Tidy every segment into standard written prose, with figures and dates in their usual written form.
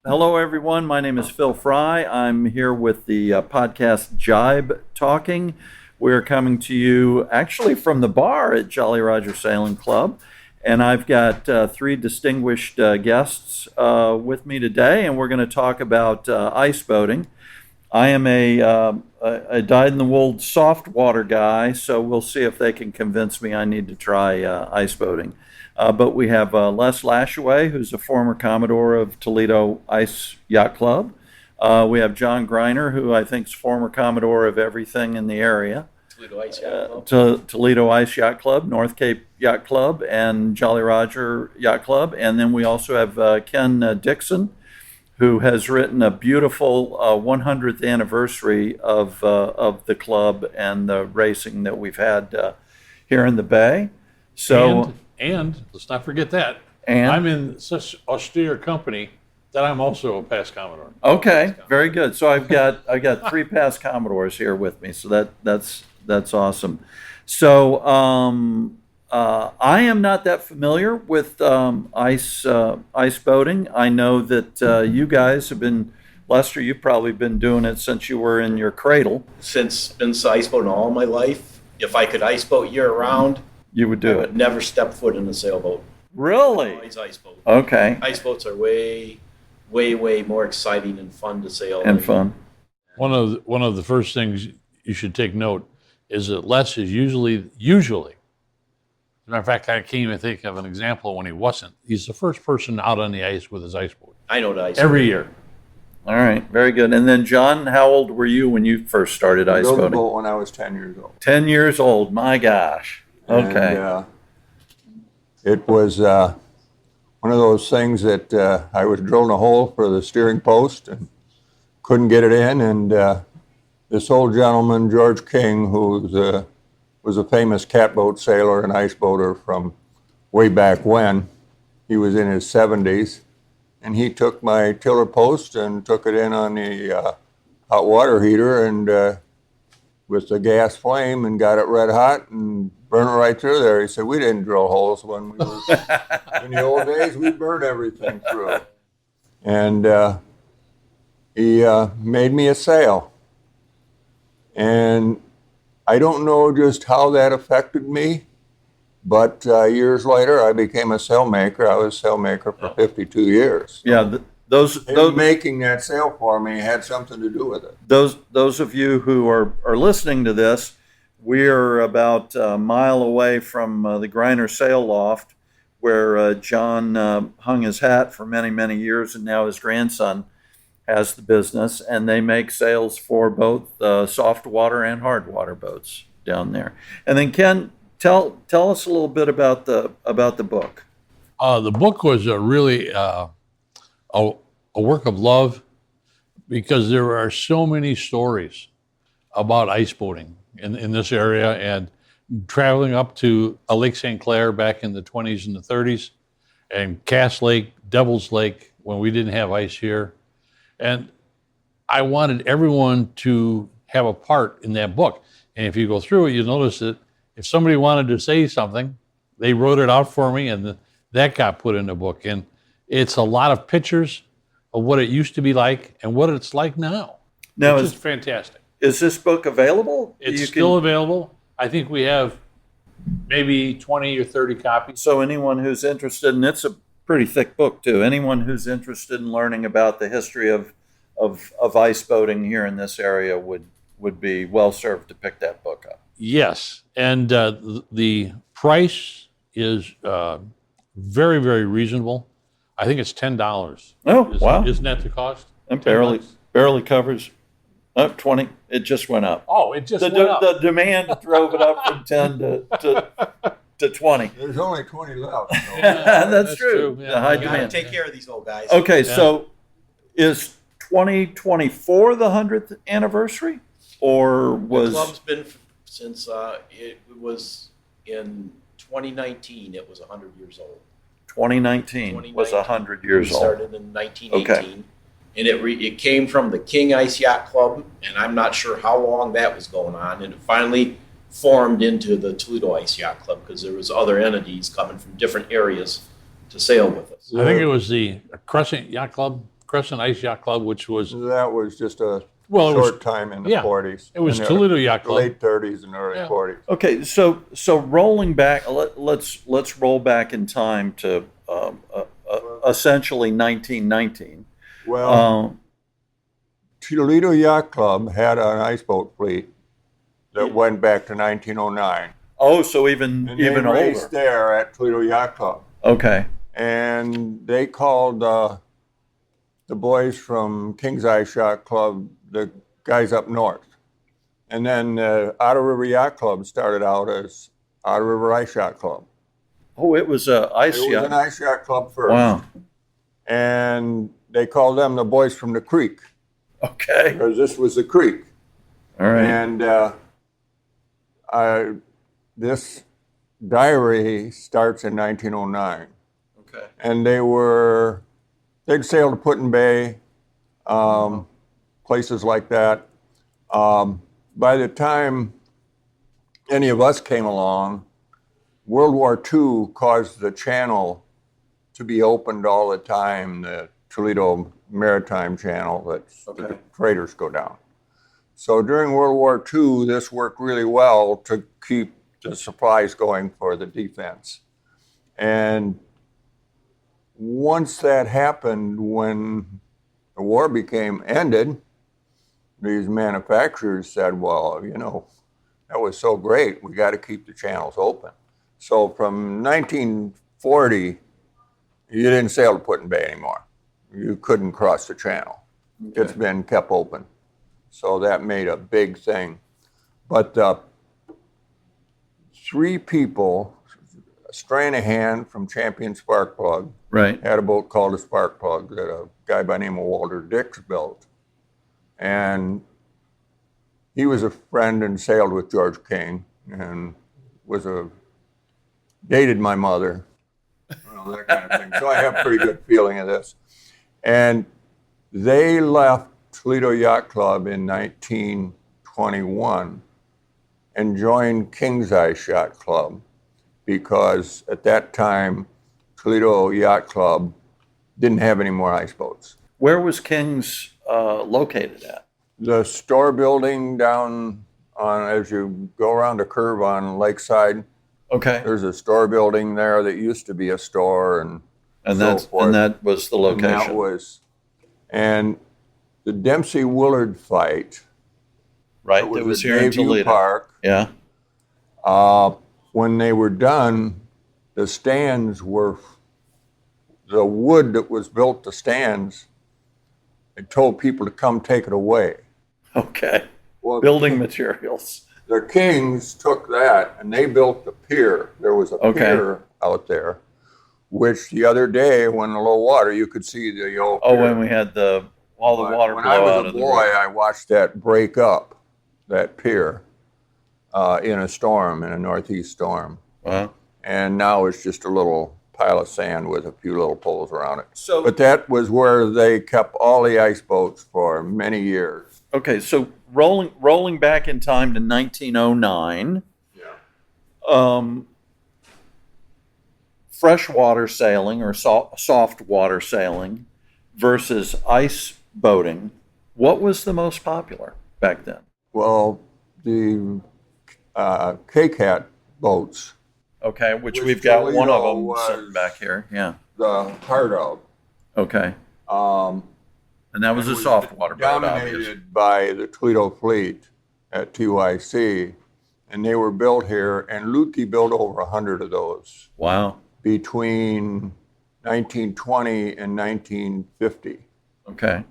Hello, everyone. My name is Phil Fry. I'm here with the podcast Jibe Talking. We're coming to you actually from the bar at Jolly Roger Sailing Club. And I've got three distinguished guests with me today, and we're going to talk about ice boating. I am a dyed-in-the-wool soft water guy, so we'll see if they can convince me I need to try ice boating. But we have Les Lashaway, who's a former Commodore of Toledo Ice Yacht Club. We have John Greiner, who I think is former Commodore of everything in the area. Toledo Ice Yacht Club. Toledo Ice Yacht Club, North Cape Yacht Club, and Jolly Roger Yacht Club. And then we also have Ken Dixon, who has written a beautiful 100th anniversary of the club and the racing that we've had here in the Bay. So. And let's not forget that. And I'm in such austere company that I'm also a past Commodore. Okay, very good. So I've got three past Commodores here with me. So that's awesome. So I am not that familiar with ice boating. I know that you guys have been, Lester, you've probably been doing it since you were in your cradle. Since been ice boating all my life. If I could ice boat year round, you would do it. Never step foot in a sailboat. Really? Always ice boat. Okay. Ice boats are way more exciting and fun to sail. And fun. One of the first things you should take note is that Les is usually, as a matter of fact, I can't even think of an example when he wasn't. He's the first person out on the ice with his ice boat. I know the ice every year. All right, very good. And then, John, how old were you when you first started ice built boating? the boat when I was 10 years old. 10 years old. My gosh. Okay. And, it was one of those things that I was drilling a hole for the steering post and couldn't get it in. And this old gentleman, George King, who was a famous catboat sailor and ice boater from way back when, he was in his 70s. And he took my tiller post and took it in on the hot water heater and with the gas flame and got it red hot and burned it right through there. He said, we didn't drill holes when we were in the old days. We burned everything through. And he made me a sail. And I don't know just how that affected me, but years later I became a sailmaker. I was a sailmaker for 52 years. Yeah, those making that sail for me had something to do with it. Those of you who are listening to this, we're about a mile away from the Greiner Sail Loft, where John hung his hat for many, many years, and now his grandson has the business, and they make sails for both soft water and hard water boats down there. And then, Ken, tell us a little bit about the book. The book was really a work of love because there are so many stories about ice boating in this area and traveling up to Lake St. Clair back in the 20s and the 30s and Cass Lake, Devil's Lake when we didn't have ice here. And I wanted everyone to have a part in that book. And if you go through it, you'll notice that if somebody wanted to say something, they wrote it out for me and that got put in the book. And it's a lot of pictures of what it used to be like and what it's like now. Now, it's just fantastic. Is this book available? It's still available. I think we have maybe 20 or 30 copies. So anyone who's interested, and it's a pretty thick book too, anyone who's interested in learning about the history of ice boating here in this area would be well served to pick that book up. Yes, and the price is very, very reasonable. I think it's $10. Oh, wow. Isn't that the cost? And barely covers 20. It just went up. Oh, it just went up. The demand drove it up from 10 to 20. There's only 20 left. So. That's true. Yeah. The high You gotta demand. take care of these old guys. Okay, so is 2024 the 100th anniversary? Or The club's been since it was in 2019. It was 100 years old. 2019 was 100 years We old. started in 1918. Okay. And it came from the King Ice Yacht Club, and I'm not sure how long that was going on. And it finally formed into the Toledo Ice Yacht Club because there was other entities coming from different areas to sail with us. I think it was the Crescent Yacht Club, Crescent Ice Yacht Club, which was, That was just a Well, it was- short time in the yeah, 40s. it was in the Toledo Yacht Club. Late 30s and early Yeah. 40s. Okay, so rolling back, let's roll back in time to essentially 1919. Well, Um, Toledo Yacht Club had an ice boat fleet that went back to 1909. so even And even they raced older. there at Toledo Yacht Club. Okay, And they called the boys from King's Ice Yacht Club the guys up north. And then Outer River Yacht Club started out as Outer River Ice Yacht Club. it was a ice It was yacht. an ice yacht club first. Wow. And they called them the boys from the creek Okay. because this was the creek. All right. And this diary starts in 1909. Okay. And they'd sail to Put-in-Bay, places like that. By the time any of us came along, World War II caused the channel to be opened all the time, the Toledo Maritime Channel that Okay. the traders go down. So during World War II, this worked really well to keep the supplies going for the defense. And once that happened, when the war became ended, these manufacturers said, well, that was so great, we got to keep the channels open. So from 1940, you didn't sail to Put-in-Bay anymore. You couldn't cross the channel. Okay. It's been kept open. So that made a big thing. But three people, Stranahan from Champion Spark Plug, Right. had a boat called a Spark Plug that a guy by the name of Walter Dix built. And he was a friend and sailed with George King and dated my mother, that kind of thing. So I have a pretty good feeling of this. And they left Toledo Yacht Club in 1921 and joined King's Ice Yacht Club because at that time, Toledo Yacht Club didn't have any more ice boats. Where was King's located at? The store building down as you go around a curve on Lakeside, Okay. there's a store building there that used to be a store and so forth. And that was the And that location. and the Dempsey Willard fight. Right. That was at here in Bayview Toledo. Park. Yeah. When they were done, the stands were the wood that was built the stands. They told people to come take it away. Okay. Well, Building materials. the Kings took that and they built the pier. There was a Okay. pier out there, which the other day when the low water, you could see the old Oh, pier. when we had all the But water when blow I was out a of the boy, roof. I watched that break up, that pier, in a storm, in a northeast storm. Wow. And now it's just a little pile of sand with a few little poles around it. So But that was where they kept all the ice boats for many years. okay, so rolling back in time to 1909, freshwater sailing or soft water sailing versus ice boating, what was the most popular back then? Well, the K-Cat boats, Okay, which Which we've got one of Toledo them was- sitting back here. Yeah. the heart of, Okay. um, And that was a soft water boat, obviously. dominated by the Toledo fleet at TYC, and they were built here, and Lutke built over 100 of those Wow. between 1920 and 1950. Okay.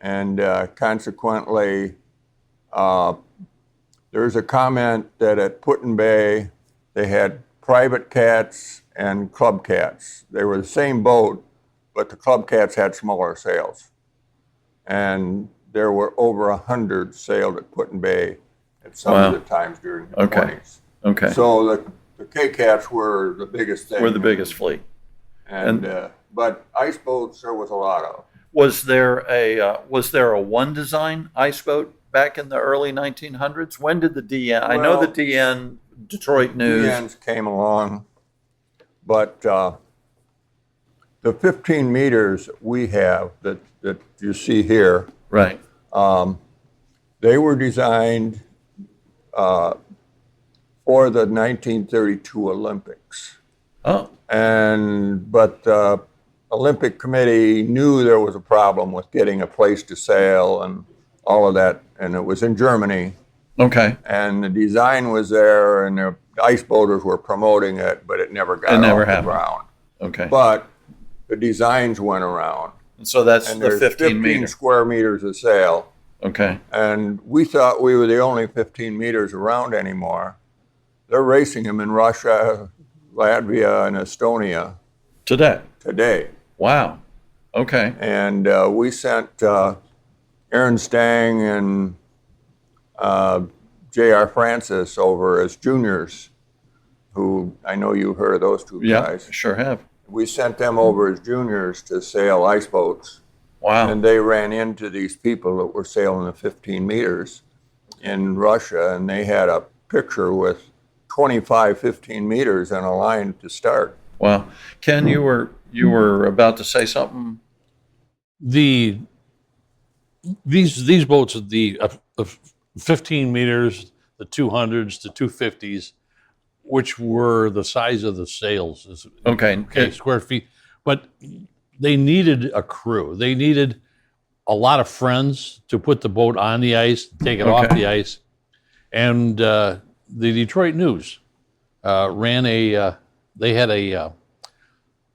And consequently, there's a comment that at Put-in-Bay, they had private cats and club cats. They were the same boat, but the club cats had smaller sails. And there were over 100 sailed at Put-in-Bay at some Wow. of the times during the Okay. 20s. Okay. So the K-Cats were the biggest thing. We're the biggest fleet. But ice boats, there was a lot of. Was there a one design ice boat back in the early 1900s? When did the DN? I know the Well, DN Detroit News. DNs came along, but the 15 meters we have that that you see here, Right. they were designed for the 1932 Olympics. Oh, But the Olympic Committee knew there was a problem with getting a place to sail and all of that, and it was in Germany. okay. And the design was there, and the ice boaters were promoting it, but it never got It never off the happened. ground. Okay. But the designs went around, And so that's and the there's 15 meter. square meters of sail. Okay. And we thought we were the only 15 meters around anymore. They're racing them in Russia, Latvia, and Estonia Today. today. Wow. Okay. And we sent Aaron Stang and J.R. Francis over as juniors, who I know you heard of those two Yeah, guys. sure have. We sent them over as juniors to sail ice boats. Wow. And they ran into these people that were sailing the 15 meters in Russia, and they had a picture with 25 15 meters on a line to start. Wow. Ken, you were about to say something? These boats, the 15 meters, the 200s, the 250s, which were the size of the sails, Okay. square feet, but they needed a crew. They needed a lot of friends to put the boat on the ice, take it off Okay. the ice, and the Detroit News ran they had a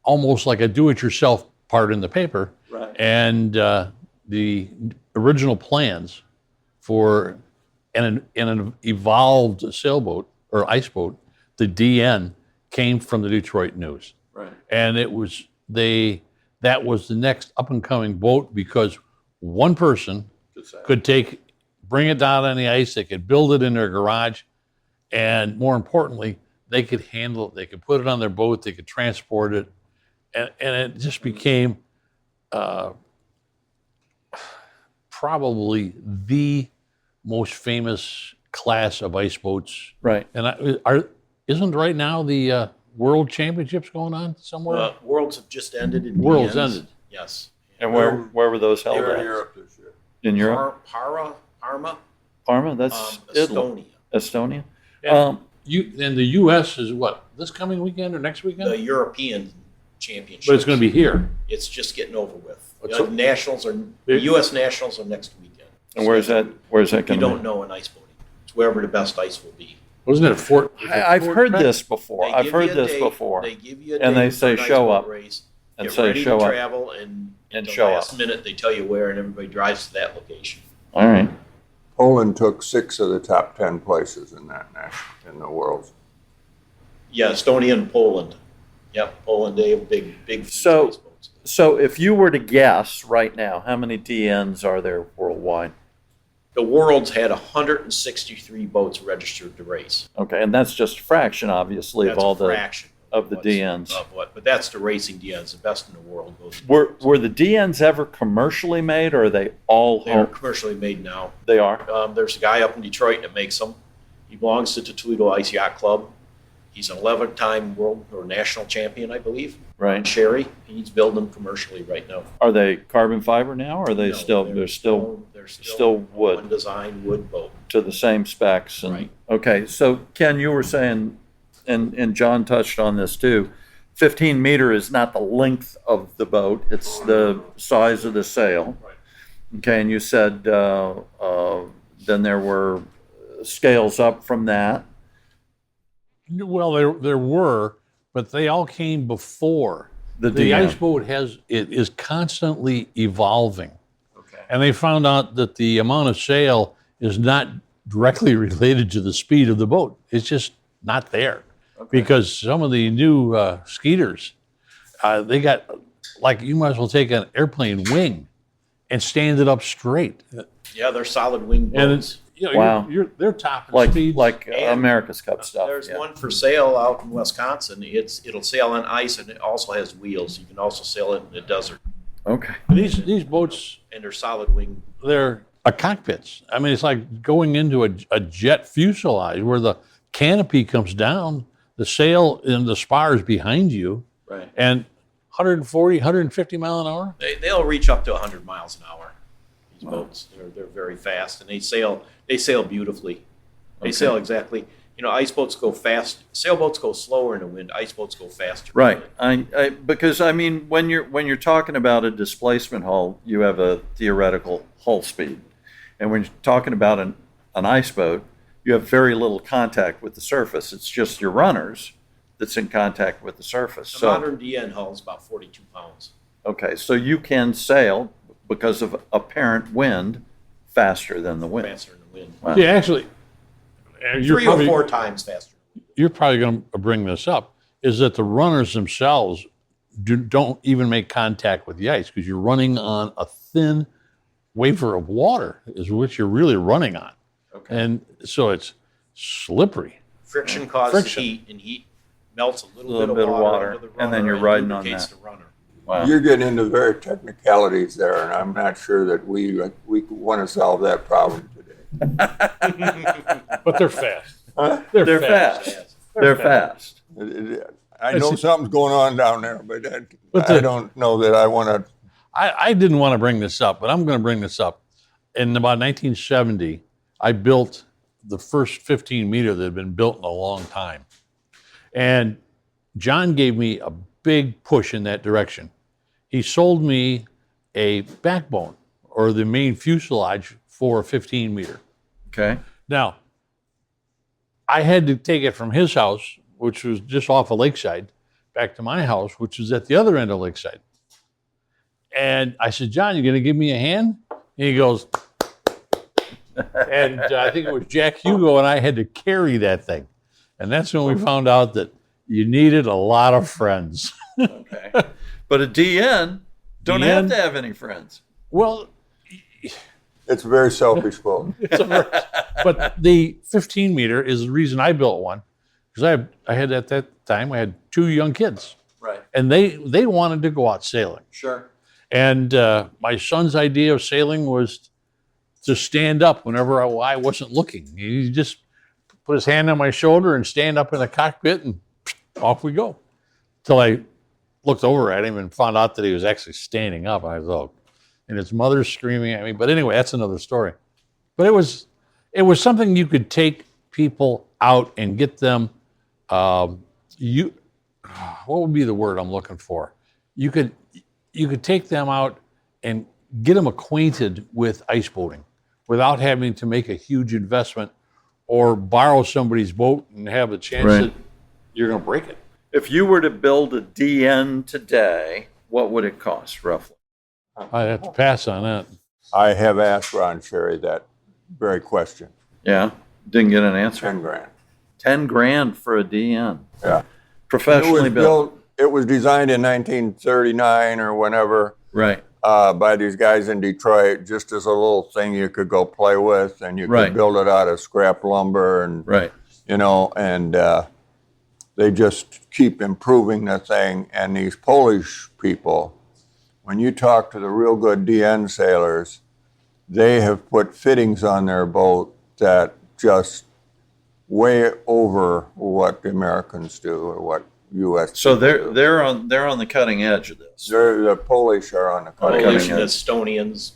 almost like a do-it-yourself part in the paper, Right. and the original plans for an evolved sailboat or ice boat, the DN, came from the Detroit News, Right. and that was the next up and coming boat because one person could bring it down on the ice, they could build it in their garage, and more importantly, they could handle it, they could put it on their boat, they could transport it, and it just became probably the most famous class of ice boats. Right. And isn't right now the World Championships going on somewhere? Worlds have just ended. Worlds ended. Yes. And where were those held They're in at? Europe this year. In Europe? Parma, Parma? That's Italy. Estonia. Estonia? And the U.S. is what, this coming weekend or next weekend? The European Championships. But it's going to be here. It's just getting over with. What's The up? the U.S. Nationals are next weekend. And where's that You going to don't be? know in ice boating. It's wherever the best ice will be. Wasn't it a Fort? I've heard this before. They I've give heard you a this date, before. They give you a And they date say for an ice show boat up. race, And get say ready show to up. travel, and at the show up. last minute they tell you where, and everybody drives to that location. All right. Poland took 6 of the top 10 places in in the world. Yeah, Estonia and Poland. Yep, Poland, they have big So- ice boats. So if you were to guess right now, how many DNs are there worldwide? The Worlds had 163 boats registered to race. Okay, and that's just a fraction, obviously, That's of all a fraction of the what's- DNs. of what, but that's the racing DNs. The best in the world goes. Were the DNs ever commercially made, or are they all They're home? commercially made now. They are. There's a guy up in Detroit that makes them. He belongs to the Toledo Ice Yacht Club. He's an 11-time world or national champion, I believe. Right. Sherry, he's building them commercially right now. Are they carbon fiber now, or are they No, still they're they're still still wood one design wood boat. to the same specs? And Right. okay, so Ken, you were saying, and John touched on this too. 15 meter is not the length of the boat; it's the size of the sail. Right. Okay, and you said then there were scales up from that. Well, there were, but they all came before. The The DN. ice boat is constantly evolving. Okay. And they found out that the amount of sail is not directly related to the speed of the boat. It's just not there. Because some of the new skeeters, they got, like, you might as well take an airplane wing and stand it up straight. Yeah, they're solid wing And boats. it's, you know, Wow. they're topping Like speeds. And America's Cup stuff. There's yeah. one for sale out in Wisconsin. It'll sail on ice, and it also has wheels. You can also sail it in the desert. Okay. These boats, And they're solid wing. they're cockpits. I mean, it's like going into a jet fuselage where the canopy comes down, the sail and the spars behind you, Right. and 140, 150 mile an hour? They'll reach up to 100 miles an hour. These boats, they're very fast, and they sail beautifully. They sail exactly. Ice boats go fast. Sailboats go slower in the wind. Ice boats go faster. Right. Because when you're talking about a displacement hull, you have a theoretical hull speed, and when you're talking about an ice boat, you have very little contact with the surface. It's just your runners that's in contact with the surface. A modern DN hull is about 42 pounds. Okay, so you can sail because of apparent wind faster than the wind. Faster than the wind. Wow. Yeah, actually, Three or four times faster. You're probably going to bring this up, is that the runners themselves don't even make contact with the ice because you're running on a thin wafer of water is what you're really running on. Okay. And so it's slippery. Friction causes Friction. heat, and heat melts a little Little bit of bit of water, water, into the and then runner you're riding on lubricates that. the runner. Wow. You're getting into very technicalities there, and I'm not sure that we want to solve that problem today. But they're fast. Huh? They're fast. They're fast. I know something's going on down there, but But I don't know that I want to. I didn't want to bring this up, but I'm going to bring this up. In about 1970, I built the first 15 meter that had been built in a long time. And John gave me a big push in that direction. He sold me a backbone or the main fuselage for a 15 meter. Okay. Now, I had to take it from his house, which was just off of Lakeside, back to my house, which was at the other end of Lakeside. And I said, John, you going to give me a hand? And he goes, and I think it was Jack Hugo and I had to carry that thing. And that's when we found out that you needed a lot of friends. Okay. But a DN don't have to have any friends. Well, It's a very selfish boat. but the 15 meter is the reason I built one, because I had at that time, I had 2 young kids. Right. And they wanted to go out sailing. Sure. And my son's idea of sailing was to stand up whenever I wasn't looking. He just put his hand on my shoulder and stand up in the cockpit, and off we go. Till I looked over at him and found out that he was actually standing up. I was, oh, and his mother's screaming at me. But anyway, that's another story. But it was something you could take people out and get them. What would be the word I'm looking for? You could take them out and get them acquainted with ice boating without having to make a huge investment or borrow somebody's boat and have a chance that you're going to break it. If you were to build a DN today, what would it cost roughly? I'd have to pass on that. I have asked Ron Sherry that very question. Yeah. Didn't get an answer. 10 grand. 10 grand for a DN. Yeah. Professionally built. It was designed in 1939 or whenever. Right. By these guys in Detroit, just as a little thing you could go play with, and you could build it out of scrap lumber, and and they just keep improving the thing. And these Polish people, when you talk to the real good DN sailors, they have put fittings on their boat that just way over what the Americans do or what U.S. So they're on the cutting edge of this. The Polish are on the cutting Polish edge. and Estonians,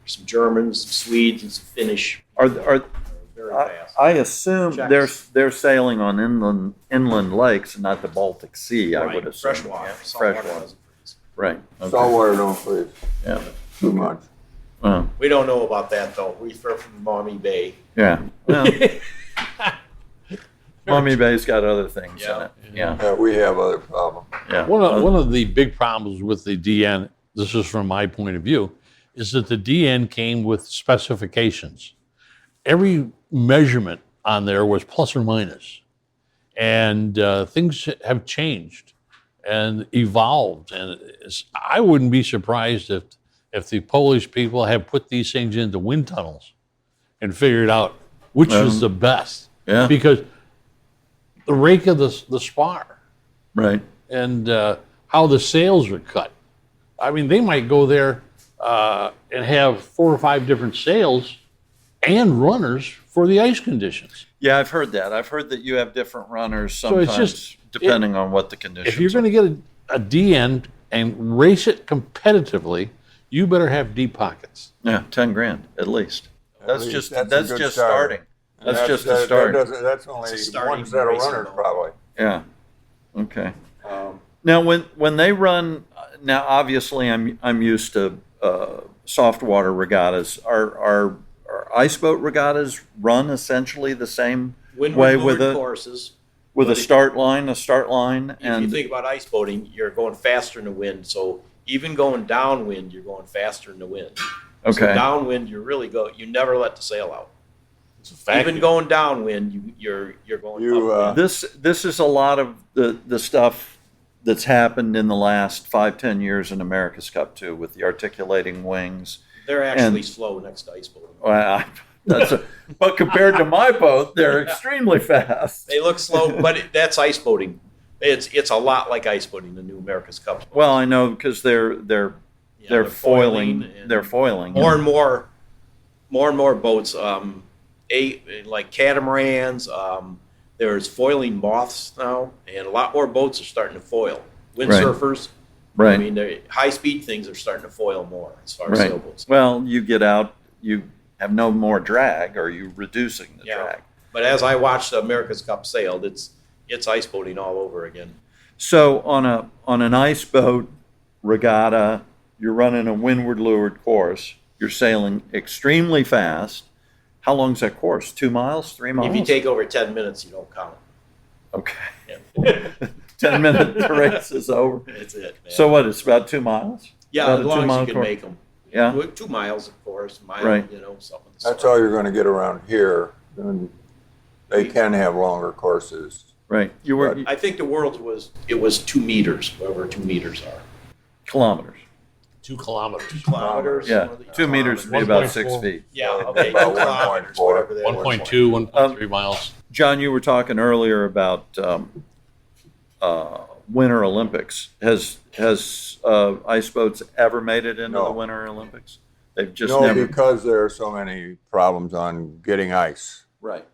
some Germans, some Swedes, and some Finnish. Are Very fast. I assume Czechs. they're sailing on inland lakes and not the Baltic Sea. I would assume. Freshwater. Yeah, Saltwater freshwater. doesn't freeze. Right. Okay. Saltwater don't freeze Yeah. too much. We don't know about that, though. We throw from Maumee Bay. Yeah. Well, Maumee Bay's got other things in Yeah. it. Yeah. We have other problems. Yeah. One of the big problems with the DN, this is from my point of view, is that the DN came with specifications. Every measurement on there was plus or minus. And things have changed and evolved. And I wouldn't be surprised if the Polish people have put these things into wind tunnels and figured out which is the best. Yeah. Because the rake of the spar Right. and how the sails are cut. I mean, they might go there and have 4 or 5 different sails and runners for the ice conditions. Yeah, I've heard that. I've heard that you have different runners So it's sometimes, just- depending on what the conditions If you're going to get a DN and race it competitively, you better have deep pockets. Yeah, 10 grand at least. That's least just that's a that's good just start. starting. That's just a start. That's only It's a starting one set of racing runners, boat. probably. Yeah. Okay. Now, when they run, now obviously I'm used to soft water regattas. Are ice boat regattas run essentially the same way Windward with lured a courses. with a But if- start line, If you and think about ice boating, you're going faster in the wind. So even going downwind, you're going faster in the wind. So okay, downwind, you never let the sail out. It's a fact. Even going downwind, you're going upwind. this is a lot of the stuff that's happened in the last 5-10 years in America's Cup too, with the articulating wings. They're actually and- slow next to ice boating. Well, but compared to my boat, they're extremely fast. They look slow, but that's ice boating. It's a lot like ice boating, the new America's Cup. Well, I know because they're Yeah, they're foiling. and They're foiling. more and more boats. Like catamarans. There's foiling moths now, and a lot more boats are starting to foil. Windsurfers. Right. I mean, high-speed things are starting to foil more as far as Right. sailboats. Well, you get out, you have no more drag, or you reducing the Yeah. drag. But as I watched the America's Cup sailed, it's ice boating all over again. So on an ice boat regatta, you're running a windward leeward course. You're sailing extremely fast. How long's that course? 2 miles? 3 miles? If you take over 10 minutes, you don't count. okay, Yeah. 10-minute race is over. That's it, man. So what? It's about 2 miles. Yeah, About as a long as 2-mile you can course? make them. Yeah. 2 miles, of course, mile, Right. something. That's all you're going to get around here. And they can have longer courses. Right. You were I think the world was 2 meters, whatever 2 meters are. kilometers. 2 kilometers. Kilometers. Yeah, 2 meters would be about 6 1.4. feet. Yeah, okay, 2 About kilometers, 1.4. whatever that is. 1.2, 1.3 miles. John, you were talking earlier about Winter Olympics. Has ice boats ever made it into No. the Winter Olympics? They've just No, never. because there are so many problems on getting ice. Right.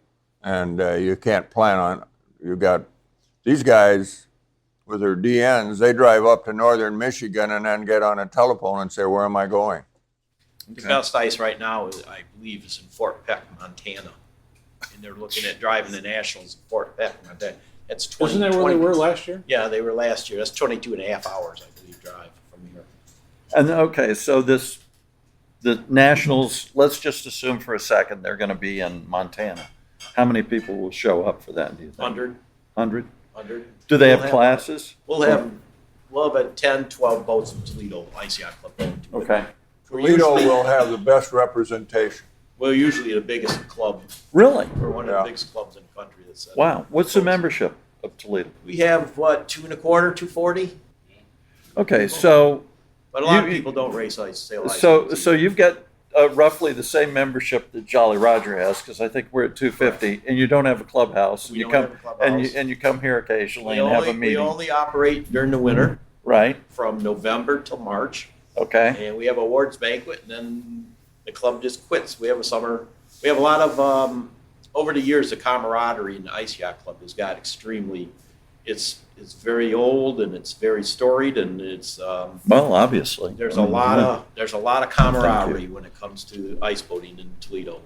And you can't plan on, you got these guys with their DNs, they drive up to northern Michigan and then get on a telephone and say, where am I going? The best ice right now, I believe, is in Fort Peck, Montana. And they're looking at driving the Nationals in Fort Peck, Montana. That's 20. Isn't that where they 20 were last year? Yeah, they were last year. That's 22 and a half hours, I believe, drive from here. And okay, so the Nationals. Let's just assume for a second they're going to be in Montana. How many people will show up for that? Do you think? 100. 100? 100. Do they We'll have classes? We'll have 10, 12 boats in Toledo, Ice Yacht Club going to it. Okay. Toledo will have the best representation. We're usually the biggest club. Really? We're one of Yeah. the biggest clubs in the country. That's Wow. What's the membership of Toledo? We have, 2.25, 240? Okay, so But a lot of You- people don't race ice, sail ice. so you've got roughly the same membership that Jolly Roger has, because I think we're at 250, and you don't have a clubhouse. We You don't come have a clubhouse. and you come here occasionally we and have a only, meeting, we only operate during the winter right? from November till March. Okay. And we have awards banquet, and then the club just quits. We have a summer. We have a lot of over the years, the camaraderie in the Ice Yacht Club has got extremely. It's very old and it's very storied, and it's Well, obviously, there's I a mean, lot yeah. of camaraderie when it comes to ice boating in Toledo.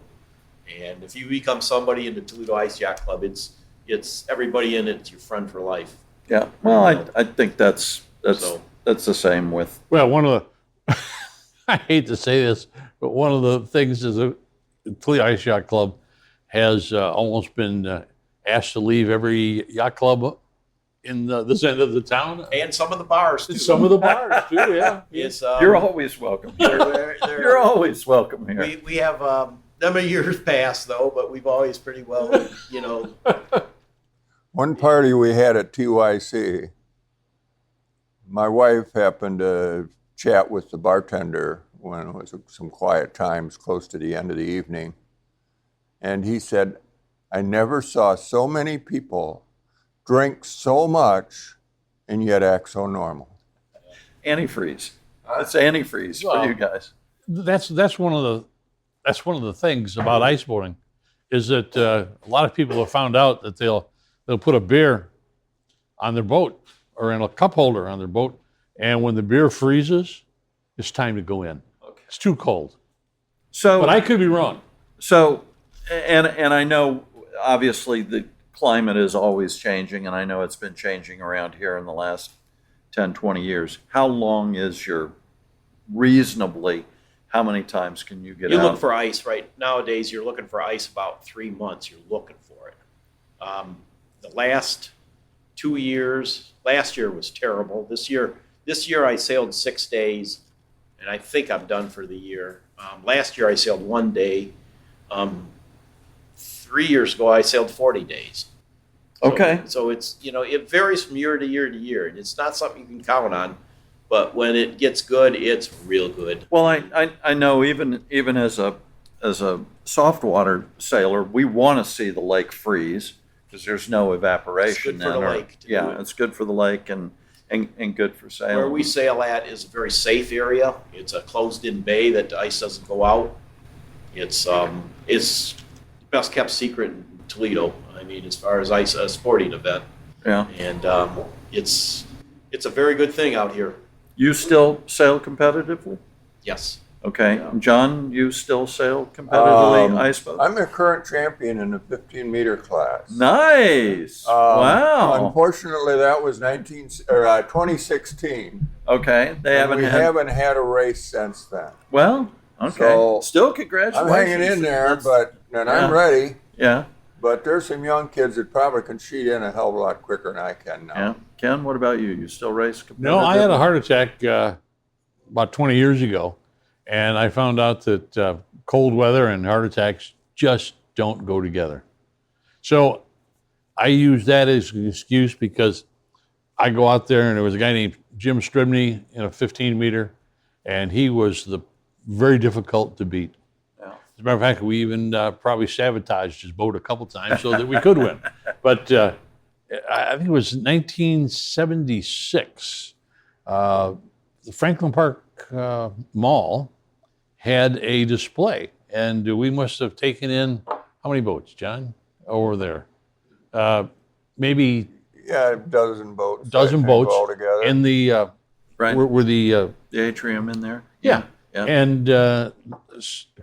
And if you become somebody in the Toledo Ice Yacht Club, it's everybody in it's your friend for life. Yeah. Well, I think that's So- that's the same with. Well, one of the, I hate to say this, but one of the things is the Toledo Ice Yacht Club has almost been asked to leave every yacht club in this end of the town. And some of the bars too. Some of the bars too, yeah. It's, You're always welcome here. they're- You're always welcome here. we have number of years past though, but we've always pretty well, One party we had at TYC, my wife happened to chat with the bartender when it was some quiet times close to the end of the evening. And he said, I never saw so many people drink so much and yet act so normal. Antifreeze. It's antifreeze for Well, you guys. That's one of the things about ice boating, is that a lot of people have found out that they'll put a beer on their boat or in a cup holder on their boat, And when the beer freezes, it's time to go in. Okay. It's too cold. So, But I could be wrong. so, and I know obviously the climate is always changing, and I know it's been changing around here in the last 10, 20 years. How long is your reasonably, how many times can you get You out? look for ice, right? Nowadays, you're looking for ice about 3 months. You're looking for it. The last 2 years, last year was terrible. This year I sailed 6 days, and I think I'm done for the year. Last year I sailed 1 day. 3 years ago I sailed 40 days. Okay. So it's, it varies from year to year to year, and it's not something you can count on. But when it gets good, it's real good. Well, I know even as a soft water sailor, we want to see the lake freeze because there's no evaporation. It's good for the lake to do Yeah, it. it's good for the lake and good for sailing. Where we sail at is a very safe area. It's a closed-in bay that the ice doesn't go out. It's best kept secret in Toledo. I mean, as far as ice, a sporting event, Yeah. and it's a very good thing out here. You still sail competitively? Yes. Okay. Yeah. John, you still sail competitively ice boat? I'm a current champion in the 15-meter class. Nice. Wow. Unfortunately, that was 2016. Okay. They We haven't had a race since then. Well, okay. So, Still I'm congratulations. hanging in there, That's- and yeah. I'm ready. Yeah. But there's some young kids that probably can sheet in a hell of a lot quicker than I can now. Yeah. Ken, what about you? You still race competitively? No, I had a heart attack about 20 years ago, and I found out that cold weather and heart attacks just don't go together. So I use that as an excuse because I go out there, and there was a guy named Jim Stribney in a 15-meter, and he was very difficult to beat. Yeah. As a matter of fact, we even probably sabotaged his boat a couple times so that we could win. But I think it was 1976. The Franklin Park Mall had a display, and we must have taken in how many boats, John, over there? Maybe Yeah, a dozen boats. dozen I think, boats altogether. in the Right. were the The atrium in there? yeah. Yeah. And a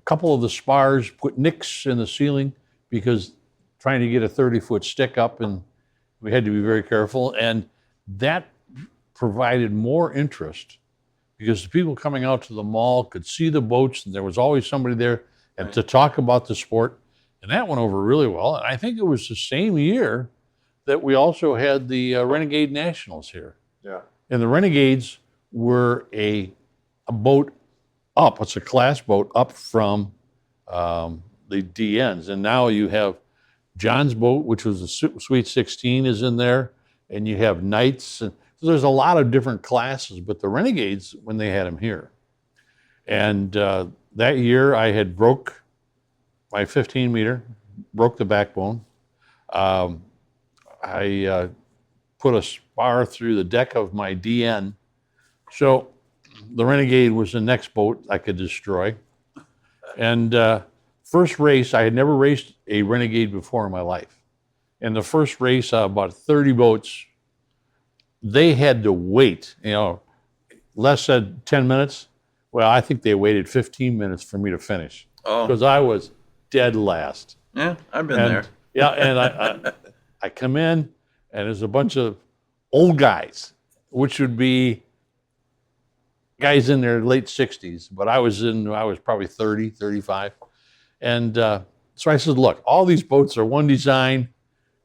couple of the spars put nicks in the ceiling because trying to get a 30-foot stick up, and we had to be very careful. And that provided more interest because the people coming out to the mall could see the boats, and there was always somebody there and to talk about the sport. And that went over really well. And I think it was the same year that we also had the Renegade Nationals here. Yeah. And the Renegades were a boat up. It's a class boat up from the DNs. And now you have John's boat, which was a Sweet 16, is in there. And you have Knights. And so there's a lot of different classes. But the Renegades, when they had them here. And that year I had broke my 15-meter, broke the backbone. I put a spar through the deck of my DN. So the Renegade was the next boat I could destroy. And first race, I had never raced a Renegade before in my life. And the first race, about 30 boats, they had to wait, Les said 10 minutes. Well, I think they waited 15 minutes for me to finish Oh, because I was dead last. yeah. I've been And, there. yeah, and I come in, and there's a bunch of old guys, which would be guys in their late 60s, but I was probably 30, 35. And so I said, look, all these boats are one design.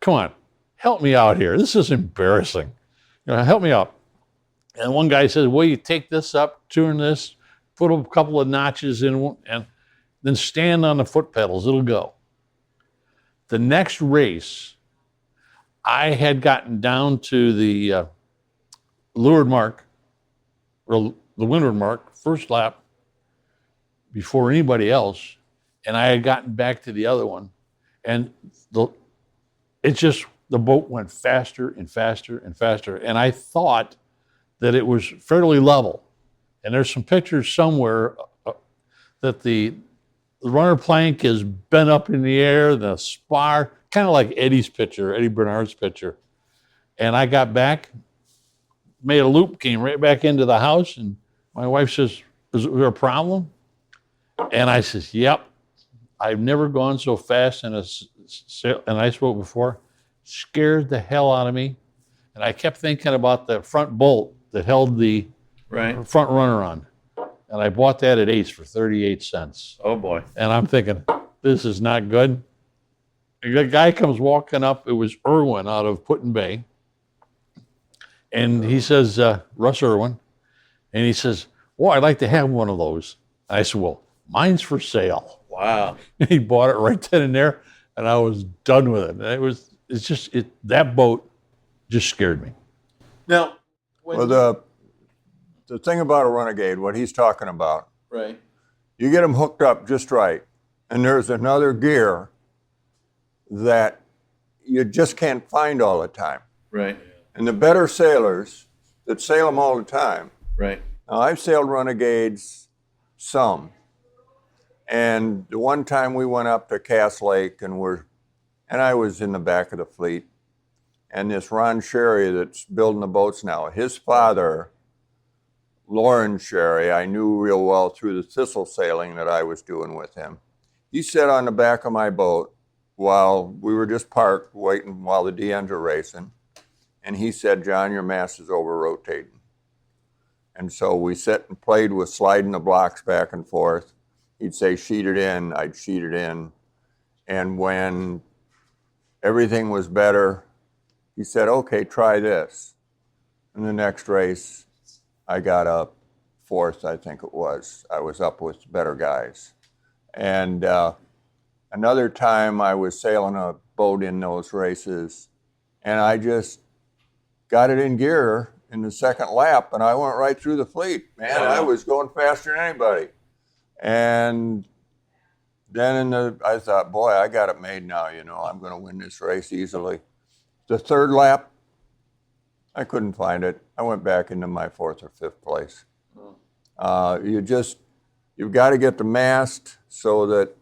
Come on, help me out here. This is embarrassing. Help me out. And one guy said, well, you take this up, turn this, put a couple of notches in, and then stand on the foot pedals. It'll go. The next race, I had gotten down to the leeward mark, or the windward mark, first lap, before anybody else, and I had gotten back to the other one, and the boat went faster and faster and faster, and I thought that it was fairly level. And there's some pictures somewhere that the runner plank is bent up in the air, the spar, kind of like Eddie Bernard's picture. And I got back, made a loop, came right back into the house, and my wife says, "Is there a problem?" And I says, "Yep. I've never gone so fast in an ice boat before." Scared the hell out of me. And I kept thinking about the front bolt that held the Right. front runner on. And I bought that at Ace for 38 cents. Oh boy. And I'm thinking, this is not good. And the guy comes walking up. It was Irwin out of Put-in Bay. And he says, Russ Irwin. And he says, "Well, I'd like to have one of those." And I said, "Well, mine's for sale." Wow. And he bought it right then and there. And I was done with it. And that boat just scared me. Now, Well, the thing about a Renegade, what he's talking about, right. you get them hooked up just right, and there's another gear that you just can't find all the time. Right. And the better sailors that sail them all the time. Right. Now, I've sailed Renegades some, and the one time we went up to Cass Lake and I was in the back of the fleet, and this Ron Sherry that's building the boats now, his father, Lauren Sherry, I knew real well through the thistle sailing that I was doing with him. He sat on the back of my boat while we were just parked waiting while the DNs are racing, and he said, "John, your mast is over-rotating." And so we sat and played with sliding the blocks back and forth. He'd say, "Sheet it in," I'd sheet it in. And when everything was better, he said, "Okay, try this." And the next race, I got up fourth, I think it was. I was up with better guys. And another time I was sailing a boat in those races, and I just got it in gear in the second lap, and I went right through the fleet. Man, I was going faster than anybody. And then I thought, boy, I got it made now, I'm going to win this race easily. The third lap, I couldn't find it. I went back into my fourth or fifth place. You've got to get the mast so that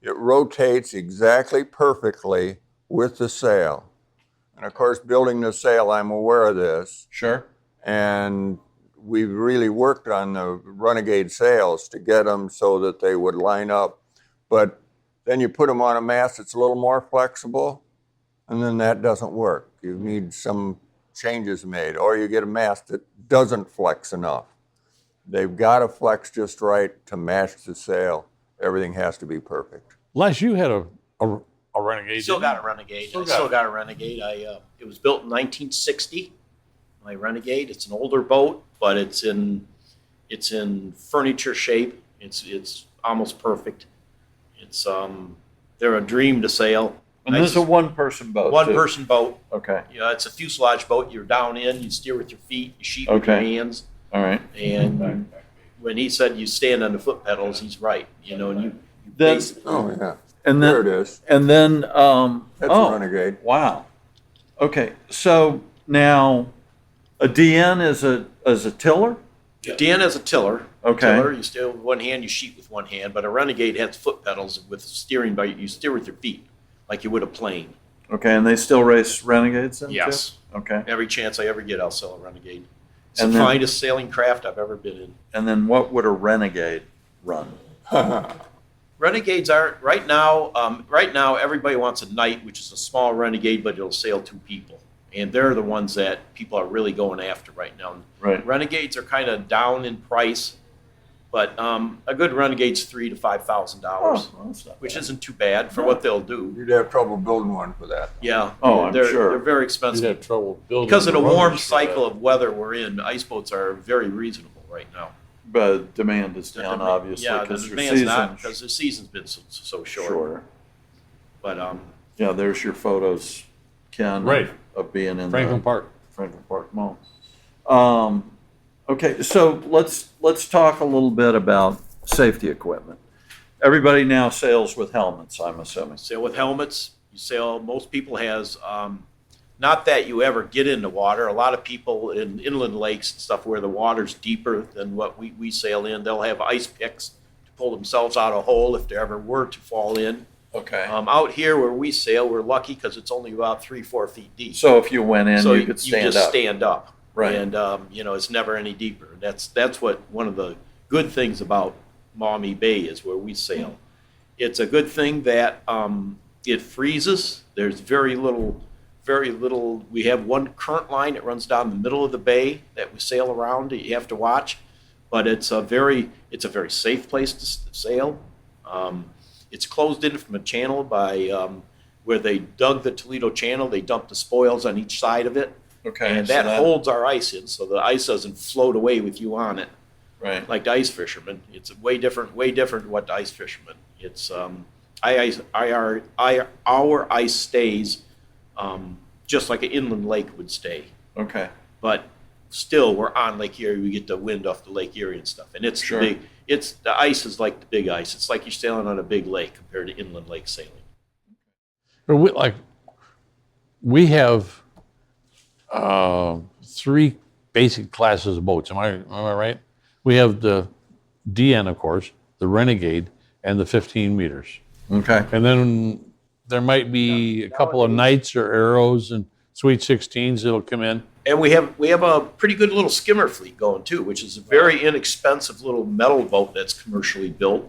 it rotates exactly perfectly with the sail. And of course, building the sail, I'm aware of this. Sure. And we've really worked on the Renegade sails to get them so that they would line up. But then you put them on a mast that's a little more flexible, and then that doesn't work. You need some changes made, or you get a mast that doesn't flex enough. They've got to flex just right to match the sail. Everything has to be perfect. Les, you had a Renegade. Still didn't got you? a Renegade. Still I got still it. got a Renegade. It was built in 1960. My Renegade. It's an older boat, but it's in furniture shape. It's almost perfect. It's they're a dream to sail. And this is a one-person boat. One too. person boat. Okay. It's a fuselage boat. You're down in. You steer with your feet. You sheet with your Okay. hands. All right. And when he said you stand on the foot pedals, he's right. And you That's- base- Oh, yeah. And There then, it is. and then, That's a oh, Renegade. wow. Okay. So now, a DN is a tiller. Dan has a tiller. Okay. Tiller, you steer with one hand, you sheet with one hand. But a Renegade has foot pedals with steering by you steer with your feet, like you would a plane. Okay, and they still race Renegades then, too? Yes. Okay. Every chance I ever get, I'll sell a Renegade. It's And the then- finest sailing craft I've ever been in. And then what would a Renegade run? Renegades are right now. Right now, everybody wants a Knight, which is a small Renegade, but it'll sail two people, and they're the ones that people are really going after right now. Right. Renegades are kind of down in price, but a good Renegade's $3,000 to $5,000, Oh, well, that's not which bad. isn't too bad for what they'll do. You'd have trouble building one for that. Yeah. Oh, I'm they're, sure. They're very You'd expensive have trouble building because of the warm runners for cycle that. of weather we're in. Ice boats are very reasonable right now. But demand is The down, demand- obviously, yeah, the because your demand's not season's because the season's been so short. shorter. But Yeah, there's your photos, Ken, Right. of being in Franklin the Park. Franklin Park Mall. Okay, so let's talk a little bit about safety equipment. Everybody now sails with helmets, I'm assuming. sail with helmets. You sail. Most people has not that you ever get in the water. A lot of people in inland lakes and stuff where the water's deeper than what we sail in, they'll have ice picks to pull themselves out of a hole if they ever were to fall in. Okay. Out here where we sail, we're lucky because it's only about 3-4 feet deep. So if you went in, So you could stand just up. stand up. Right. And it's never any deeper. That's what one of the good things about Maumee Bay is, where we sail. It's a good thing that it freezes. There's very little. We have one current line that runs down the middle of the bay that we sail around that you have to watch, but it's a very safe place to sail. It's closed in from a channel by where they dug the Toledo Channel. They dumped the spoils on each side of it. Okay. And so that holds our ice in, so the ice doesn't float away with you on it. Right. Like the ice fishermen. It's way different than what the ice fishermen. It's our ice stays just like an inland lake would stay. Okay. But still, we're on Lake Erie. We get the wind off the Lake Erie and stuff. And it's Sure. big. The ice is like the big ice. It's like you're sailing on a big lake compared to inland lake sailing. But we have 3 basic classes of boats. Am I right? We have the DN, of course, the Renegade, and the 15 meters. Okay. And then there might be a couple of Knights or Arrows and Sweet 16s that'll come in. And we have a pretty good little skimmer fleet going too, which is a very inexpensive little metal boat that's commercially built.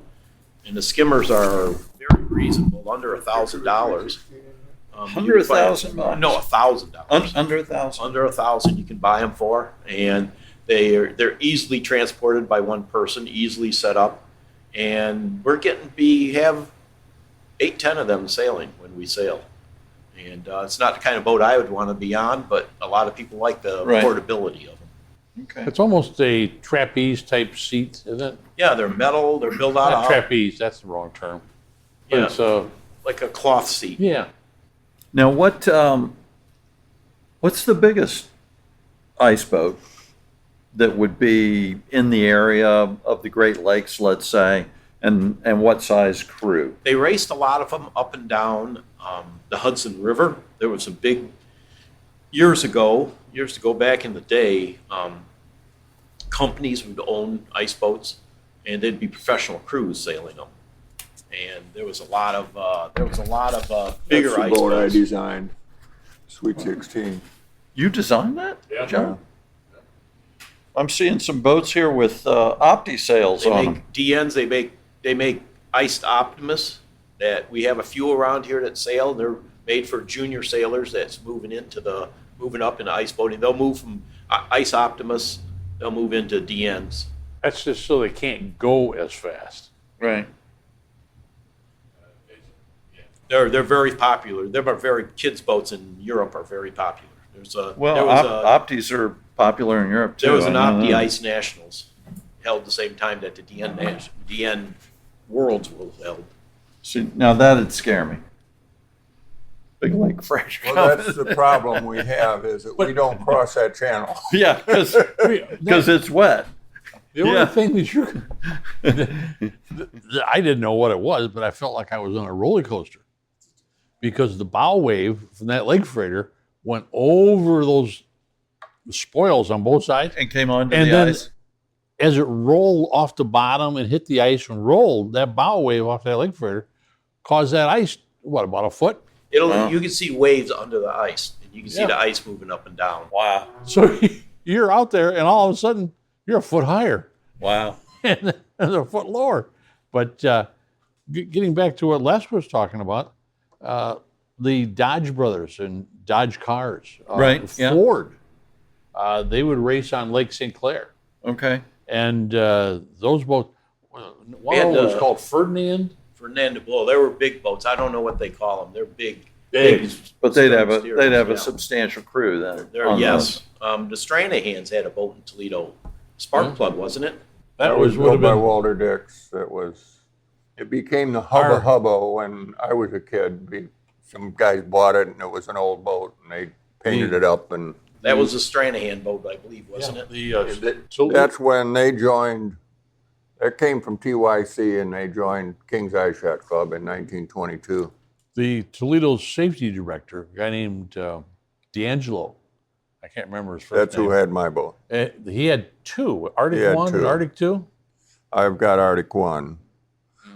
And the skimmers are very reasonable, under $1,000. Under $1,000? No, $1,000. Under 1,000. Under 1,000 you can buy them for, and they're easily transported by one person, easily set up, and we have 8-10 of them sailing when we sail. And it's not the kind of boat I would want to be on, but a lot of people like the Right. portability of them. Okay. It's almost a trapeze type seat, isn't it? Yeah, they're metal. They're built out Not of trapeze, that's the wrong term. But Yeah. it's like a cloth seat. yeah. Now, what's the biggest ice boat that would be in the area of the Great Lakes, let's say, and what size crew? They raced a lot of them up and down the Hudson River. There was a big years ago back in the day. Companies would own ice boats, and there'd be professional crews sailing them. And there was a lot of bigger That's the ice boat I boats. designed, Sweet 16. You designed that, Yeah. John? I'm seeing some boats here with Opti sails They on make them. DNs. They make iced Optimus that we have a few around here that sail. They're made for junior sailors that's moving up into ice boating. They'll move from ice Optimus. They'll move into DNs. That's just so they can't go as fast. Right. They're very popular. Kids boats in Europe are very popular. Well, Optis are popular in Europe too. There was an I know Opti that. Ice Nationals held the same time that the DN Worlds were held. See, now that'd scare me. Big Lake Fresh. Well, that's the problem we have, is that we don't cross that channel. Yeah, because it's wet. The only Yeah. thing that I didn't know what it was, but I felt like I was on a roller coaster because the bow wave from that lake freighter went over those spoils on both sides. And came onto And the then ice. as it rolled off the bottom and hit the ice and rolled, that bow wave off that lake freighter caused that ice, about a foot? Wow. You can see waves under the ice, and you can see Yeah. the ice moving up and down. Wow. So you're out there and all of a sudden you're a foot higher Wow. and a foot lower. But getting back to what Les was talking about, the Dodge brothers and Dodge cars, Right, yeah. Ford, they would race on Lake St. Clair. Okay. And those boats, one had of them was the- called Ferdinand. Fernando Bull, they were big boats. I don't know what they call them. They're big. Big. But they'd have a steerers, substantial crew then. They're, on yes. The Stranahans had a boat in Toledo. Spark plug, wasn't it? That was would have built by been Walter Dix. It became the Our- hubba when I was a kid. Some guys bought it and it was an old boat and they painted it up, and That was a Stranahan boat, I believe, wasn't it? that's when they joined. That came from TYC and they joined King's Ice Yacht Club in 1922. the Toledo safety director, a guy named D'Angelo. I can't remember his first That's name. who had my boat. He had 2, Arctic He had 1 and 2. Arctic 2. I've got Arctic One,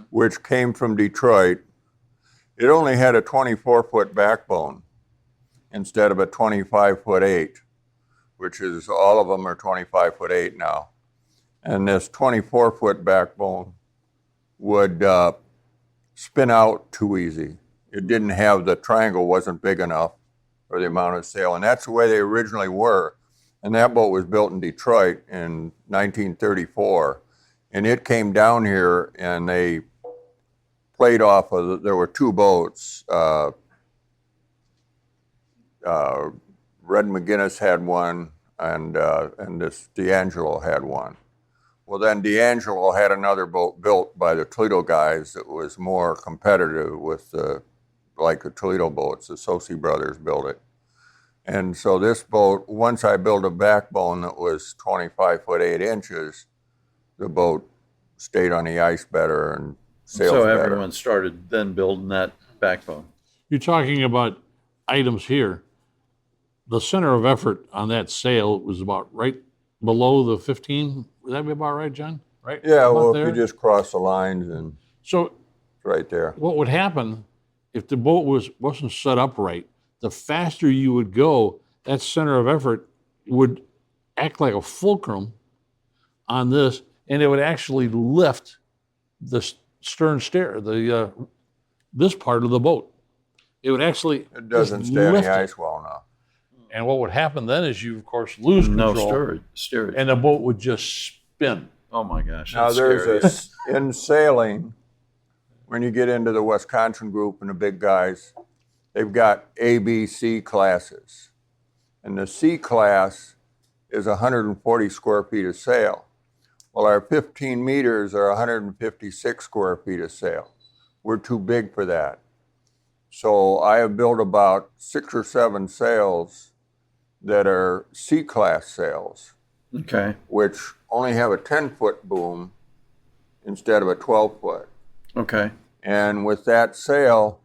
which came from Detroit. It only had a 24-foot backbone instead of a 25-foot 8, which is all of them are 25'8" now. And this 24-foot backbone would spin out too easy. It didn't have, the triangle wasn't big enough for the amount of sail. And that's the way they originally were. And that boat was built in Detroit in 1934. And it came down here and they played off of, there were two boats. Red McGinnis had one, and this D'Angelo had one. Well, then D'Angelo had another boat built by the Toledo guys that was more competitive with like the Toledo boats. The Sosi brothers built it. And so this boat, once I built a backbone that was 25'8", the boat stayed on the ice better and sails So better. everyone started then building that backbone. You're talking about items here. The center of effort on that sail was about right below the 15. Would that be about right, John? Right? Yeah, About well, there? if you just cross the lines and So it's right there. what would happen if the boat wasn't set up right? The faster you would go, that center of effort would act like a fulcrum on this, and it would actually lift the stern stair, this part of the boat. It would actually It doesn't just stay on lift the it. ice well enough. And what would happen then is you, of course, lose No control, steerage. and the boat would just spin. Oh my gosh. Now that's there's scary. in sailing, when you get into the Wisconsin group and the big guys, they've got A, B, C classes. And the C class is 140 square feet of sail. Well, our 15 meters are 156 square feet of sail. We're too big for that. So I have built about 6 or 7 sails that are C class sails, Okay. which only have a 10-foot boom instead of a 12-foot. Okay. And with that sail,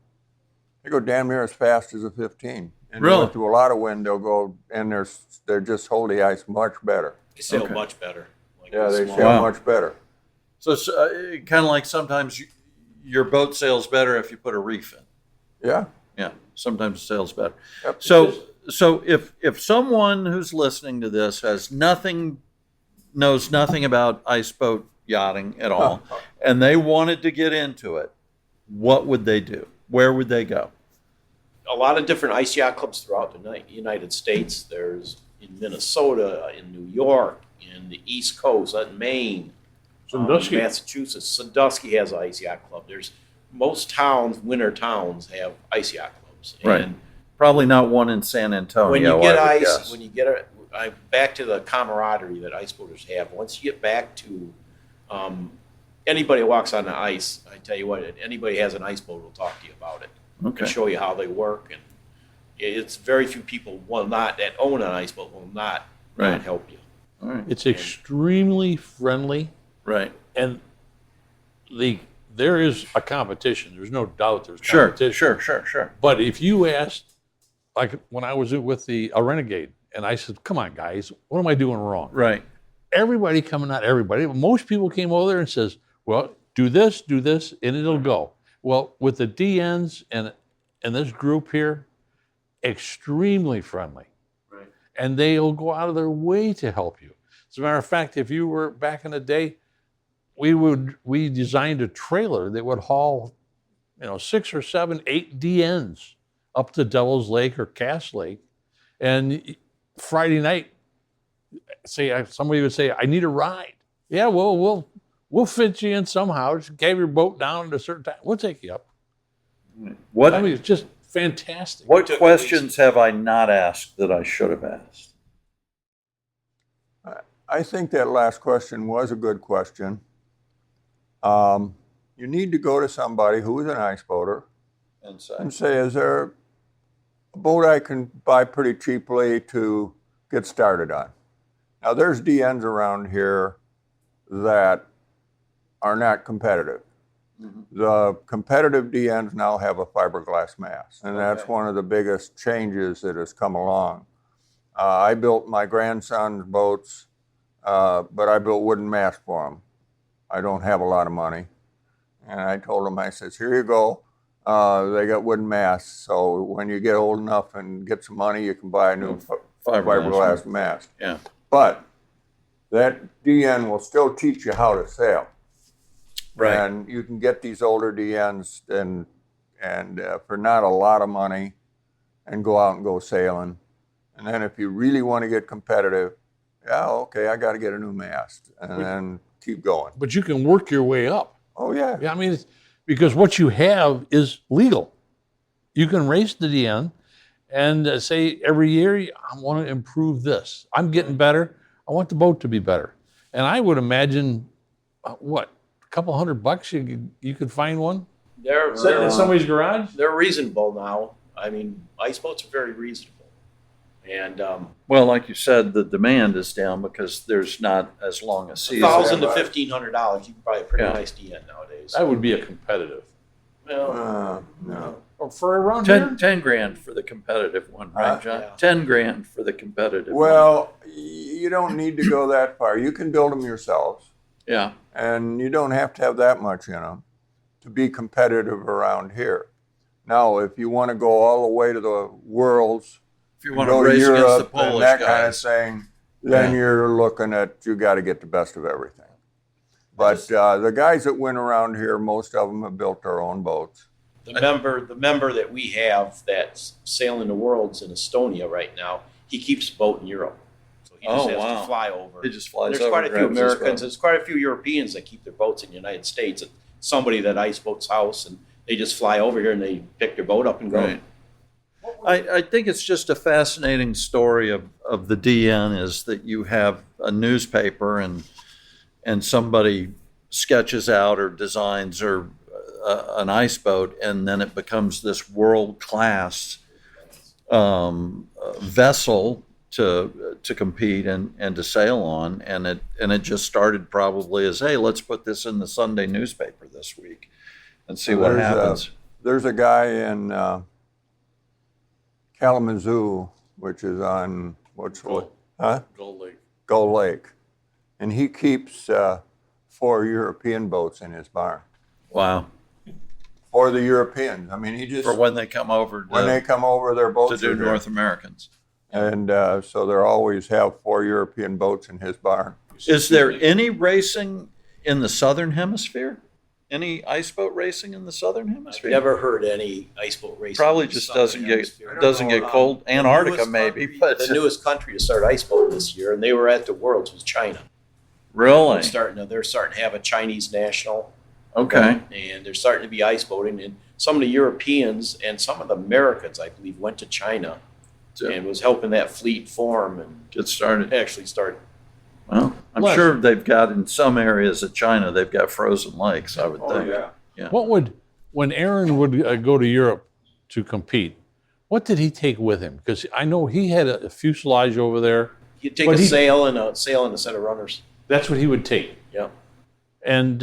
they go damn near as fast as a 15. And Really? they go through a lot of wind, they'll go, and they're just hold the ice much better. They sail Okay. much better. Like Yeah, the they small- sail Wow. much better. So it's kind of like sometimes your boat sails better if you put a reef in. Yeah. Yeah. Sometimes it sails better. Yep. So if someone who's listening to this knows nothing about ice boat yachting at all, and they wanted to get into it, what would they do? Where would they go? A lot of different ice yacht clubs throughout the United States. There's in Minnesota, in New York, in the East Coast, in Maine, Sandusky. Massachusetts. Sandusky has an ice yacht club. There's most towns, winter towns, have ice yacht clubs. Right. And Probably not one in San Antonio. when you get I would ice, guess. when you get back to the camaraderie that ice boaters have, once you get back to anybody who walks on the ice, I tell you what, anybody who has an ice boat will talk to you about it. Okay. And show you how they work, and it's very few people that own an ice boat will not Right. help you. All right. It's extremely friendly, Right. and there is a competition. There's no doubt there's Sure. competition. Sure. But if you asked, like when I was with a Renegade, and I said, "Come on, guys, what am I doing wrong?" Right. Everybody coming, not everybody, but most people came over there and says, "Well, do this, and it'll go." Well, with the DNs and this group here, extremely friendly. Right. And they'll go out of their way to help you. As a matter of fact, if you were back in the day, we designed a trailer that would haul, 6 or 7, 8 DNs up to Devil's Lake or Cass Lake. And Friday night, somebody would say, "I need a ride." Yeah, well, we'll fit you in somehow. Just have your boat down at a certain time. We'll take you up. What I mean, it's just fantastic. what questions have I not asked that I should have asked? I think that last question was a good question. You need to go to somebody who is an ice boater And and say, is there a boat I can buy pretty cheaply to get started on? Now, there's DNs around here that are not competitive. The competitive DNs now have a fiberglass mast, and that's Okay. one of the biggest changes that has come along. I built my grandson's boats, but I built wooden masts for them. I don't have a lot of money. And I told them, I says, here you go. They got wooden masts, so when you get old enough and get some money, you can buy a new fiberglass mast. Yeah. But that DN will still teach you how to sail. Right. And you can get these older DNs and for not a lot of money and go out and go sailing. And then if you really want to get competitive, yeah, okay, I got to get a new mast and then keep going. But you can work your way up. Oh, yeah. Yeah, I mean, because what you have is legal. You can race the DN and say every year, I want to improve this. I'm getting better. I want the boat to be better. And I would imagine, what, a couple $100 you could find one? They're In somebody's garage? they're reasonable now. I mean, ice boats are very reasonable. And Well, like you said, the demand is down because there's not as long a season. $1,000 to $1,500, you can buy a pretty Yeah. nice DN nowadays. That would be a competitive. Well, No. Or for around here? 10 grand for the competitive one, right, John? Yeah. 10 grand for the competitive one. Well, you don't need to go that far. You can build them yourselves, Yeah. and you don't have to have that much in them to be competitive around here. Now, if you want to go all the way to the worlds, If you want to go to race against the Europe and Polish that kind of guys. thing, then Yeah. you're looking at, you got to get the best of everything. But the guys that win around here, most of them have built their own boats. the member that we have that's sailing the worlds in Estonia right now, he keeps a boat in Europe. So he just Oh, has wow. to fly over. He just flies There's over, quite a few grabs his Americans, boat. there's quite a few Europeans that keep their boats in the United States. And somebody that ice boat's house, and they just fly over here and they pick their boat up and go. Right. I think it's just a fascinating story of the DN is that you have a newspaper and somebody sketches out or designs or an ice boat, and then it becomes this world-class vessel to compete and to sail on, and it just started probably as, hey, let's put this in the Sunday newspaper this week and see what happens. There's a guy in Kalamazoo, which is on, Gold Lake. Gull Lake. And he keeps 4 European boats in his barn. Wow. For the Europeans. I mean, he just, For when they come over when they come over, their to boats do are there. North Americans. And so they always have 4 European boats in his barn. Is there any racing in the Southern Hemisphere? Any ice boat racing in the Southern I've Hemisphere? never heard any ice boat racing. Probably in the just Southern doesn't Hemisphere. get cold. Antarctica newest maybe, country- but the newest country to start ice boat this year, and they were at the Worlds, was China. really? They're starting to have a Chinese national, Okay. and they're starting to be ice boating. And some of the Europeans and some of the Americans, I believe, went to China So and was helping that fleet form and get started. actually start. Well, I'm Les. sure they've got in some areas of China, they've got frozen lakes, I would think. When Aaron would go to Europe to compete, what did he take with him? Because I know he had a fuselage over there. You take But a he- sail and a set of runners. That's what he would take. Yeah. And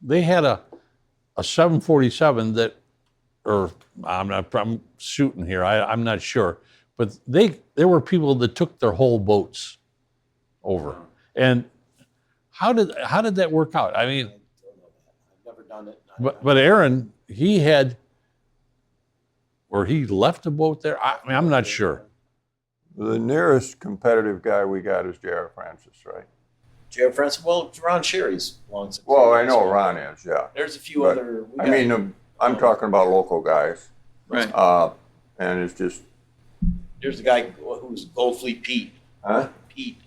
they had a 747 that, or I'm shooting here. I'm not sure, but there were people that took their whole boats over. And how did that work out? I mean, I've never done it. but Aaron, he left a boat there. I mean, I'm not sure. The nearest competitive guy we got is Jared Francis, right? Jared Francis, well, Ron Sherry's long since. Well, I know Ron is, yeah. There's a few But, other. I mean, I'm talking about local guys. Right. And it's just, there's a guy who's Goldfleet Pete. huh? Pete,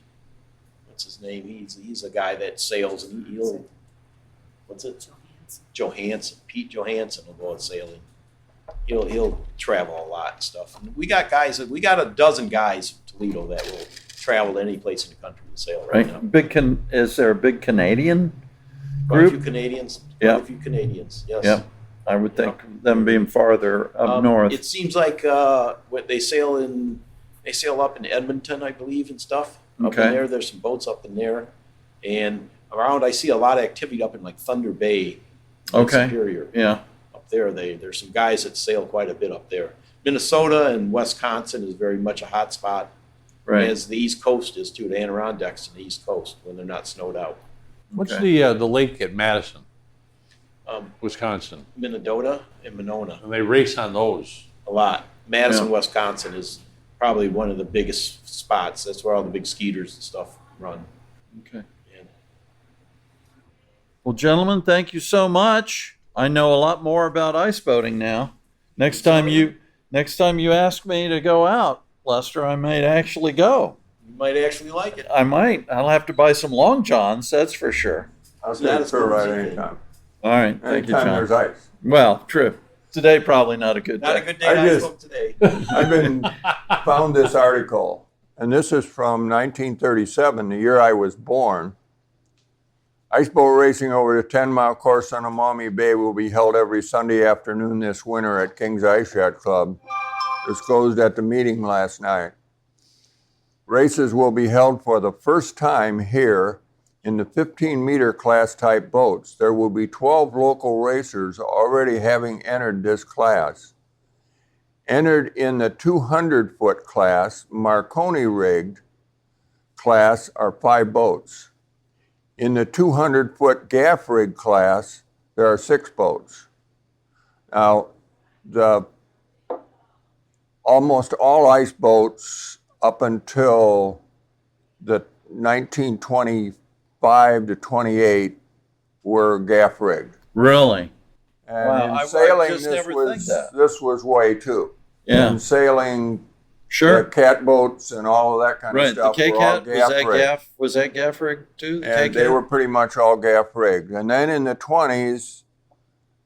what's his name? He's a guy that sails, and he'll, what's it? Johansson. Pete Johansson will go out sailing. He'll travel a lot and stuff. And we got a dozen guys from Toledo that will travel to any place in the country to sail right now. Right. Is there a big Canadian Quite a group? few Canadians. Yeah. Quite a few Canadians. Yes. Yep. I would think them being farther up north. It seems like what they sail up in Edmonton, I believe, and stuff. Up Okay. in there, there's some boats up in there, and around I see a lot of activity up in like Thunder Bay, Lake Okay. Superior. Yeah. Up there, there's some guys that sail quite a bit up there. Minnesota and Wisconsin is very much a hot spot, Right. as the East Coast is too. The Adirondacks and the East Coast when they're not snowed out. What's Okay. the lake at Madison, Wisconsin? Minnesota and Monona. And they race on those. A lot. Madison, Yeah. Wisconsin is probably one of the biggest spots. That's where all the big skeeters and stuff run. Okay. And Well, gentlemen, thank you so much. I know a lot more about ice boating now. Next time you ask me to go out, Lester, I might actually go. you might actually like it. I might. I'll have to buy some long johns, that's for sure. I'll It's not take as for a cold as ride you think. anytime. All right. Thank you, Anytime John. there's ice. Well, true. Today, probably not a good Not a day. good day I to ice just- boat today. I've been found this article, and this is from 1937, the year I was born. Ice boat racing over the 10-mile course on Maumee Bay will be held every Sunday afternoon this winter at King's Ice Yacht Club, disclosed at the meeting last night. Races will be held for the first time here in the 15-meter class type boats. There will be 12 local racers already having entered this class. Entered in the 200-foot class, Marconi-rigged class, are 5 boats. In the 200-foot gaff rig class, there are 6 boats. Now, almost all ice boats up until the 1925 to 28 were gaff rigged. Really? And Wow, in I sailing, just never think that. this was way too. Yeah. In sailing, the Sure. catboats and all of that kind Right. of The stuff were all K-Cat, gaff rigged. was that gaff rig too? The And they K-Cat? were pretty much all gaff rigged. And then in the 20s,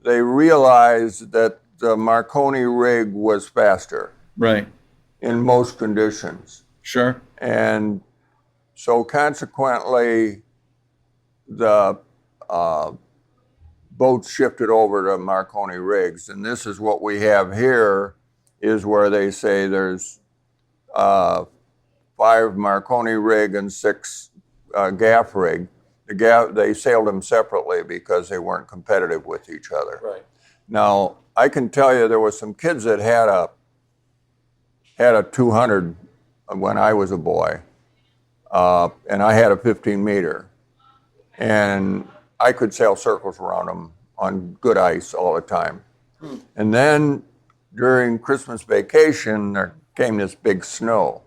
they realized that the Marconi rig was faster Right. in most conditions. Sure. And so consequently, the boats shifted over to Marconi rigs. And this is what we have here, is where they say there's 5 Marconi rig and 6 gaff rig. They sailed them separately because they weren't competitive with each other. Right. Now, I can tell you there were some kids that had a 200 when I was a boy, and I had a 15 meter, and I could sail circles around them on good ice all the time. And then during Christmas vacation, there came this big snow,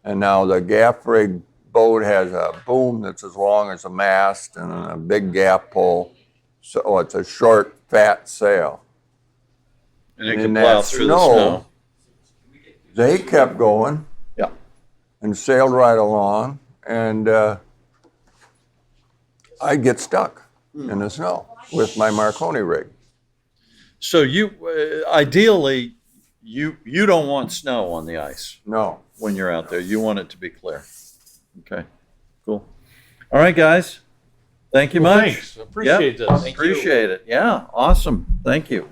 and now the gaff rig boat has a boom that's as long as a mast and a big gaff pole, so it's a short, fat sail. And it And can in plow that through the snow. They kept going Yeah. and sailed right along, and I'd get stuck in the snow with my Marconi rig. So you, ideally, you don't want snow on the ice No. when you're out there. You want it to be clear. Okay. Cool. All right, guys. Thank you Well, much. thanks. Appreciate this. Thank you. Appreciate it. Yeah. Awesome. Thank you.